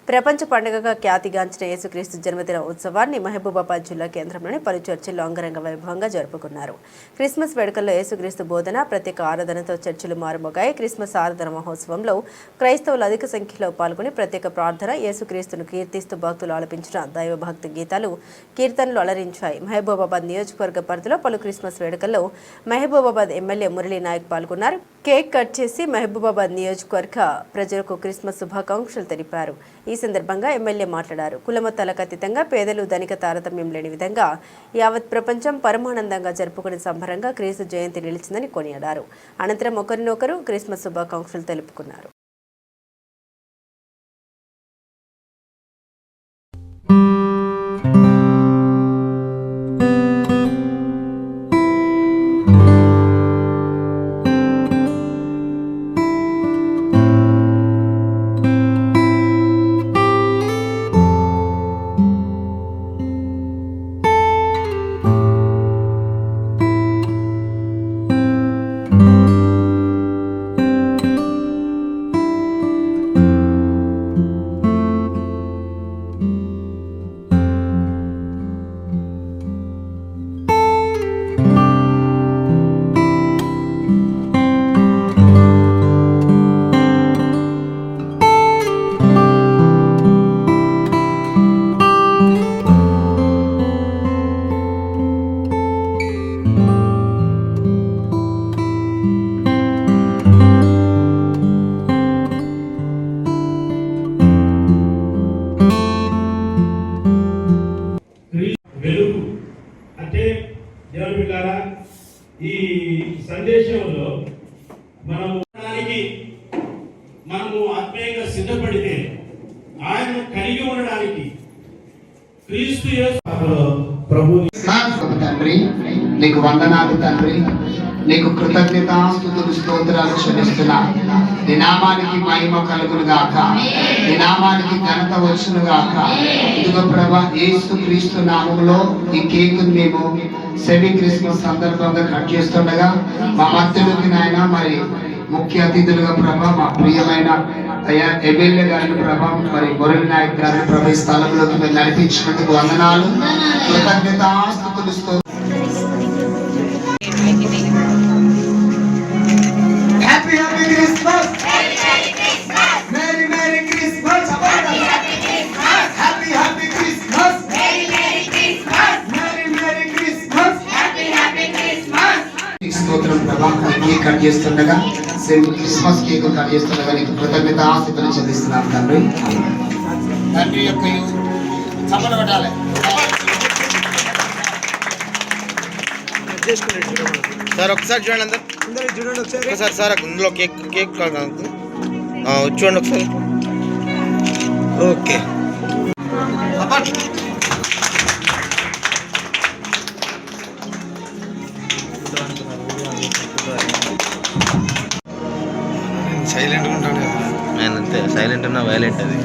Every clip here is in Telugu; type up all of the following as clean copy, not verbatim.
ప్రపంచ పండుగగా ఖ్యాతిగాంచిన యేసుక్రీస్తు జన్మదిన ఉత్సవాన్ని మహబూబాబాద్ జిల్లా కేంద్రంలోని పలు చర్చిల్లో అంగరంగ వైభవంగా జరుపుకున్నారు. క్రిస్మస్ వేడుకల్లో యేసుక్రీస్తు బోధన, ప్రత్యేక ఆరాధనతో చర్చిలు మారుమోగాయి. క్రిస్మస్ ఆరాధన మహోత్సవంలో క్రైస్తవులు అధిక సంఖ్యలో పాల్గొని ప్రత్యేక ప్రార్థన, యేసుక్రీస్తును కీర్తిస్తూ భక్తులు ఆలపించిన దైవభక్తి గీతాలు, కీర్తనలు అలరించాయి. మహబూబాబాద్ నియోజకవర్గ పరిధిలో పలు క్రిస్మస్ వేడుకల్లో మహబూబాబాద్ ఎమ్మెల్యే మురళీ నాయక్ పాల్గొన్నారు. కేక్ కట్ చేసి మహబూబాబాద్ నియోజకవర్గ ప్రజలకు క్రిస్మస్ శుభాకాంక్షలు తెలిపారు. ఈ సందర్భంగా ఎమ్మెల్యే మాట్లాడారు. కులమతాలకు అతీతంగా పేదలు ధనిక తారతమ్యం లేని విధంగా యావత్ ప్రపంచం పరమానందంగా జరుపుకునే సంబరంగా క్రీస్తు జయంతి నిలిచిందని కొనియాడారు. అనంతరం ఒకరినొకరు క్రిస్మస్ శుభాకాంక్షలు తెలుపుకున్నారు. వెలుగు అంటే దేవుని బిడ్డలారా, ఈ సందేశంలో మనము ఆత్మీయంగా సిద్ధపడితే ఆయనను కలిగి ఉండడానికి క్రీస్తు యేసు ప్రభు తండ్రి నీకు వందనాలు తండ్రి, నీకు కృతజ్ఞతాస్తుతులు స్తోత్రాలు చెల్లిస్తున్నా. నీ నామానికి మహిమ కలుగును గాక, నీ నామానికి ఘనత వచ్చును గాక. ఇదిగో ప్రభా, యేసు క్రీస్తు నామములో ఈ కేక్ మేము సెమీ క్రిస్మస్ సందర్భంగా కట్ చేస్తుండగా మా మధ్యలోకి నాయన మరి ముఖ్య అతిథులుగా ప్రభా మా ప్రియమైన ఎమ్మెల్యే గారిని ప్రభా మరి మురళి నాయక్ గారిని ప్రభా ఈ స్థలంలోకి మేము నడిపించినందుకు వందనాలు, కృతజ్ఞతాస్తుతులు. Happy Christmas! Merry Christmas! Happy Christmas! Merry Christmas! స్తోత్రం ప్రభా. కేక్ కట్ చేస్తుండగా క్రిస్మస్ కేక్ కట్ చేస్తుండగా నీకు కృతజ్ఞతాస్తుతులు చెల్లిస్తున్నాను తండ్రి. తండ్రి యొక్క చప్పట్లు కొట్టాలి. సార్ ఒకసారి చూడండి, అందరు చూడండి ఒకసారి. సార్ ఇందులో కేక్ చూడండి ఒకసారి. ఓకే, సైలెంట్గా ఉంటాడు ఆయన అంతే, సైలెంట్ ఉన్నా వైలెంట్ అది.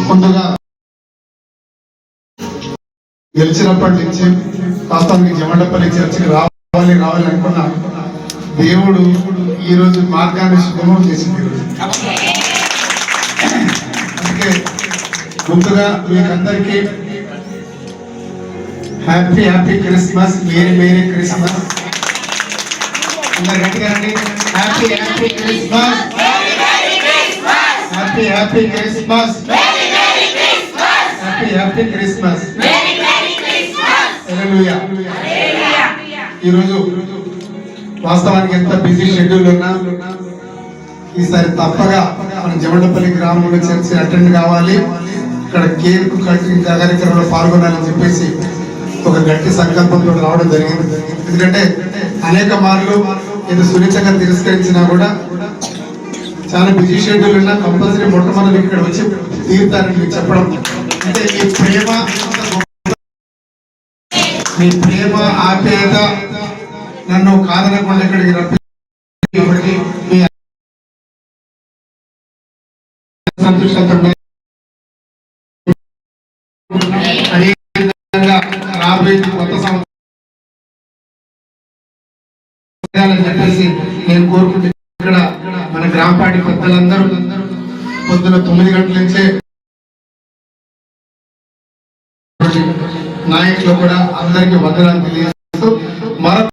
ముందుగా గెలిచినప్పటి నుంచి వాస్తవానికి జమండపల్లి చర్చికి రావాలి అనుకున్నా దేవుడు ఈ రోజు మార్గాన్ని శుభమం చేసింది. అందుకే ముందుగా మీకందరికీ హ్యాపీ క్రిస్మస్, మేరీ క్రిస్మస్. అందరు గట్టిగా happy Christmas, happy Christmas, happy Christmas. Hallelujah. ఈరోజు వాస్తవానికి ఎంత బిజీ షెడ్యూల్ ఉన్నా ఈసారి తప్పగా మన జమండపల్లి గ్రామంలో చర్చి అటెండ్ కావాలి, ఇక్కడ కేక్ కటింగ్ కార్యక్రమంలో పాల్గొనాలని చెప్పేసి ఒక గట్టి సంకల్పంతో రావడం జరిగింది. ఎందుకంటే అనేక మార్లు ఇది సునిశ్చితంగా తిరస్కరించినా కూడా చాలా బిజీ షెడ్యూల్ ఉన్నా కంపల్సరీ మొట్టమొదటి ఇక్కడ వచ్చి తీరుతారని చెప్పడం అంటే ఈ ప్రేమ మీ ప్రేమ ఆప్యాయత నన్ను కాదనకుండా ఇక్కడికి రప్పించి మీ సంతోషంతో అదేవిధంగా రాబోయే కొత్త సంవత్సరం చెప్పేసి నేను కోరుకుంటే ఇక్కడ మన గ్రామ పార్టీ పెద్దలందరూ పొద్దున 9 గంటల నుంచే నాయకులు కూడా అందరికీ వందనాలు తెలియజేస్తూ మరొక